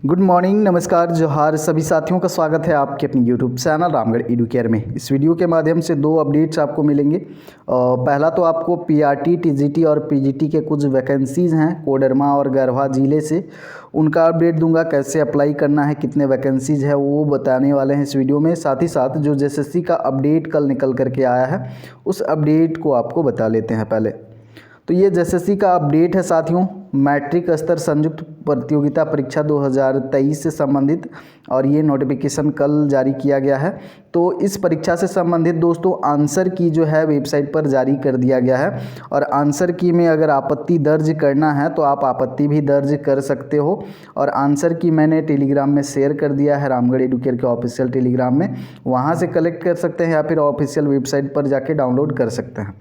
Good morning, नमस्कार, जोहार सभी साथियों का स्वागत है आपके अपनी यूट्यूब चैनल रामगढ़ एडुकेयर में। इस वीडियो के माध्यम से दो अपडेट्स आपको मिलेंगे। पहला तो आपको पीआरटी, टीजीटी और पीजीटी के कुछ वैकेंसीज़ हैं कोडरमा और गढ़वा ज़िले से, उनका अपडेट दूंगा। कैसे अप्लाई करना है, कितने वैकेंसीज़ है वो बताने वाले हैं इस वीडियो में। साथ ही साथ जो जेएसएससी का अपडेट कल निकल करके आया है उस अपडेट को आपको बता लेते हैं पहले। तो ये जेएसएससी का अपडेट है साथियों, मैट्रिक स्तर संयुक्त प्रतियोगिता परीक्षा 2023 से संबंधित, और ये नोटिफिकेशन कल जारी किया गया है। तो इस परीक्षा से संबंधित दोस्तों आंसर की जो है वेबसाइट पर जारी कर दिया गया है, और आंसर की में अगर आपत्ति दर्ज करना है तो आप आपत्ति भी दर्ज कर सकते हो। और आंसर की मैंने टेलीग्राम में शेयर कर दिया है, रामगढ़ एडुकेयर के ऑफिशियल टेलीग्राम में, वहाँ से कलेक्ट कर सकते हैं या फिर ऑफिशियल वेबसाइट पर जाके डाउनलोड कर सकते हैं।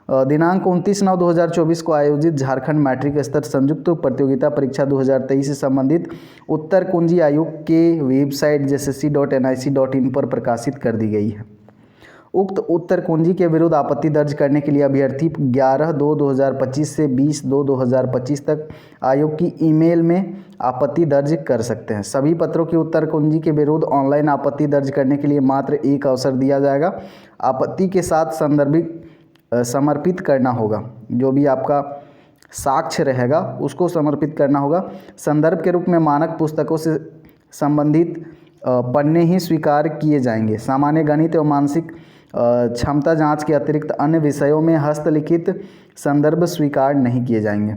दिनांक 29/9/2024 को आयोजित झारखंड मैट्रिक स्तर संयुक्त प्रतियोगिता परीक्षा 2023 से संबंधित उत्तर कुंजी आयोग के वेबसाइट jssc.nic.in पर प्रकाशित कर दी गई है। उक्त उत्तर कुंजी के विरुद्ध आपत्ति दर्ज करने के लिए अभ्यर्थी 11/2/2025 से 20/2/2025 तक आयोग की ईमेल में आपत्ति दर्ज कर सकते हैं। सभी पत्रों की उत्तर कुंजी के विरुद्ध ऑनलाइन आपत्ति दर्ज करने के लिए मात्र एक अवसर दिया जाएगा। आपत्ति के साथ समर्पित करना होगा, जो भी आपका साक्ष्य रहेगा उसको समर्पित करना होगा। संदर्भ के रूप में मानक पुस्तकों से संबंधित पन्ने ही स्वीकार किए जाएंगे। सामान्य गणित एवं मानसिक क्षमता जांच के अतिरिक्त अन्य विषयों में हस्तलिखित संदर्भ स्वीकार नहीं किए जाएंगे।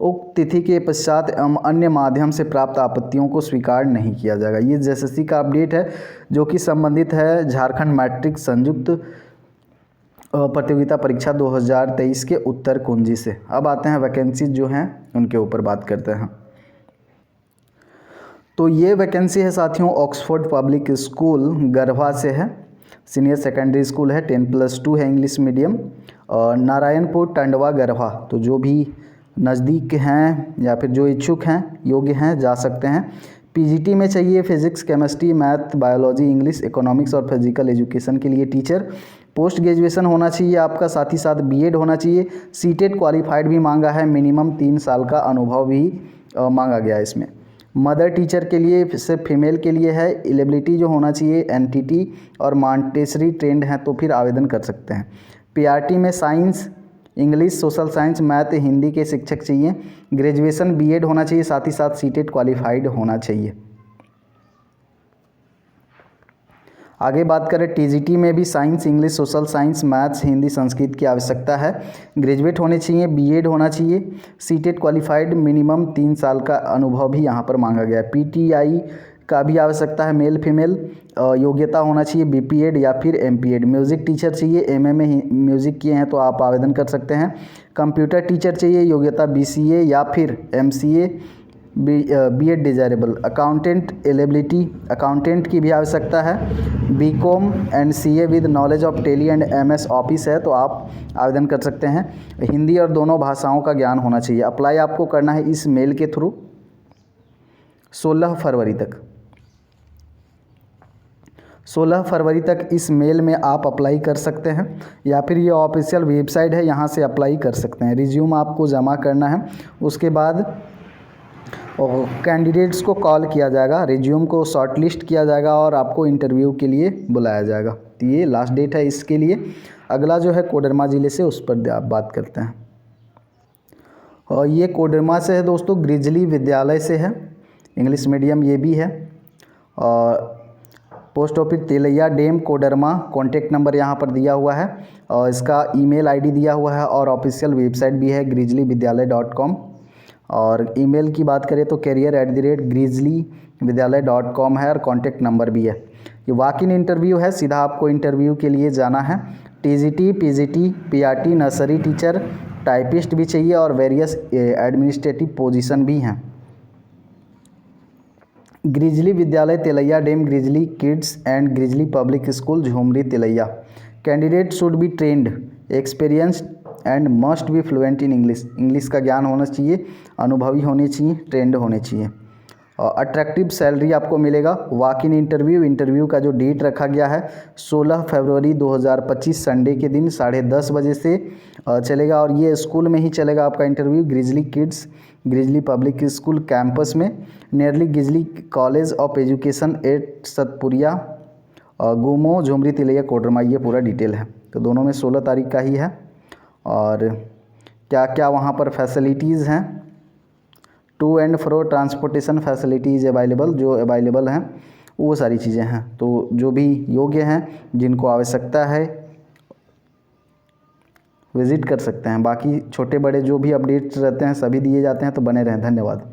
उक्त तिथि के पश्चात एवं अन्य माध्यम से प्राप्त आपत्तियों को स्वीकार नहीं किया जाएगा। ये जेएसएससी का अपडेट है जो कि संबंधित है झारखंड मैट्रिक संयुक्त प्रतियोगिता परीक्षा 2023 के उत्तर कुंजी से। अब आते हैं वैकेंसी जो हैं उनके ऊपर बात करते हैं। तो ये वैकेंसी है साथियों ऑक्सफोर्ड पब्लिक स्कूल गढ़वा से है, सीनियर सेकेंडरी स्कूल है, 10+2 है इंग्लिश मीडियम, और नारायणपुर टंडवा गढ़वा। तो जो भी नज़दीक हैं या फिर जो इच्छुक हैं, योग्य हैं, जा सकते हैं। पीजीटी में चाहिए physics, chemistry, math, biology, English, economics और फिजिकल एजुकेशन के लिए टीचर। पोस्ट ग्रेजुएशन होना चाहिए आपका, साथ ही साथ बीएड होना चाहिए। सीटेट क्वालिफाइड भी मांगा है, मिनिमम 3 साल का अनुभव भी मांगा गया है इसमें। मदर टीचर के लिए सिर्फ फीमेल के लिए है। एलिजिबिलिटी जो होना चाहिए एनटीटी और मॉन्टेसरी ट्रेंड हैं तो फिर आवेदन कर सकते हैं। पीआरटी में science, English, social science, math, Hindi के शिक्षक चाहिए। ग्रेजुएशन बीएड होना चाहिए, साथ ही साथ सीटेट क्वालिफाइड होना चाहिए। आगे बात करें टीजीटी में भी science, English, social science, maths, Hindi, Sanskrit की आवश्यकता है। ग्रेजुएट होने चाहिए, बीएड होना चाहिए, सीटेट क्वालिफाइड, मिनिमम 3 साल का अनुभव भी यहाँ पर मांगा गया है। पीटीआई का भी आवश्यकता है, मेल फीमेल, योग्यता होना चाहिए बीपीएड या फिर एमपीएड। म्यूज़िक टीचर चाहिए, एमए में म्यूज़िक किए हैं तो आप आवेदन कर सकते हैं। कंप्यूटर टीचर चाहिए, योग्यता बीसीए या फिर MCA, BEd desirable. Accountant eligibility, accountant की भी आवश्यकता है। BCom and CA with knowledge of Tally and MS Office है तो आप आवेदन कर सकते हैं। हिंदी और दोनों भाषाओं का ज्ञान होना चाहिए। अप्लाई आपको करना है इस मेल के थ्रू 16 फरवरी तक। 16 फरवरी तक इस मेल में आप अप्लाई कर सकते हैं, या फिर ये ऑफिशियल वेबसाइट है, यहाँ से अप्लाई कर सकते हैं। रिज्यूम आपको जमा करना है, उसके बाद कैंडिडेट्स को कॉल किया जाएगा, रिज्यूम को शॉर्टलिस्ट किया जाएगा और आपको इंटरव्यू के लिए बुलाया जाएगा। तो ये लास्ट डेट है इसके लिए। अगला जो है कोडरमा ज़िले से, उस पर आप बात करते हैं। और ये कोडरमा से है दोस्तों, ग्रिजली विद्यालय से है, इंग्लिश मीडियम ये भी है। और post office Telaiya dam Koderma, contact number यहाँ पर दिया हुआ है, और इसका ईमेल आईडी दिया हुआ है, और ऑफिशियल वेबसाइट भी है grizzlyvidyalay.com। और ईमेल की बात करें तो career@grizzlyvidyalay.com है, और कॉन्टैक्ट नंबर भी है। ये वॉक इन इंटरव्यू है, सीधा आपको इंटरव्यू के लिए जाना है। TGT, PGT, PRT, nursery teacher, typist भी चाहिए, और वेरियस एडमिनिस्ट्रेटिव पोजीशन भी हैं। ग्रिजली विद्यालय Telaiya dam, grizzly kids and grizzly public school Jhumri Telaiya. Candidate should be trend, experienced and must be fluent in English. English का ज्ञान होना चाहिए, अनुभवी होने चाहिए, ट्रेंड होने चाहिए। और अट्रैक्टिव सैलरी आपको मिलेगा। वॉक इन इंटरव्यू का जो डेट रखा गया है 16 फरवरी 2025 संडे के दिन 10:30 बजे से चलेगा, और ये स्कूल में ही चलेगा आपका interview. Grizzly kids Grizzly public school campus में, nearly Grizzly college of education at Satpuriya, Gumo, Jhumri, Tilaiya, Koderma. ये पूरा डिटेल है। तो दोनों में 16 तारीख का ही है। और क्या क्या वहाँ पर फैसिलिटीज़ हैं, to and fro transportation facilities available, जो अवेलेबल हैं वो सारी चीज़ें हैं। तो जो भी योग्य हैं, जिनको आवश्यकता है, विज़िट कर सकते हैं। बाकी छोटे बड़े जो भी अपडेट्स रहते हैं सभी दिए जाते हैं, तो बने रहें। धन्यवाद।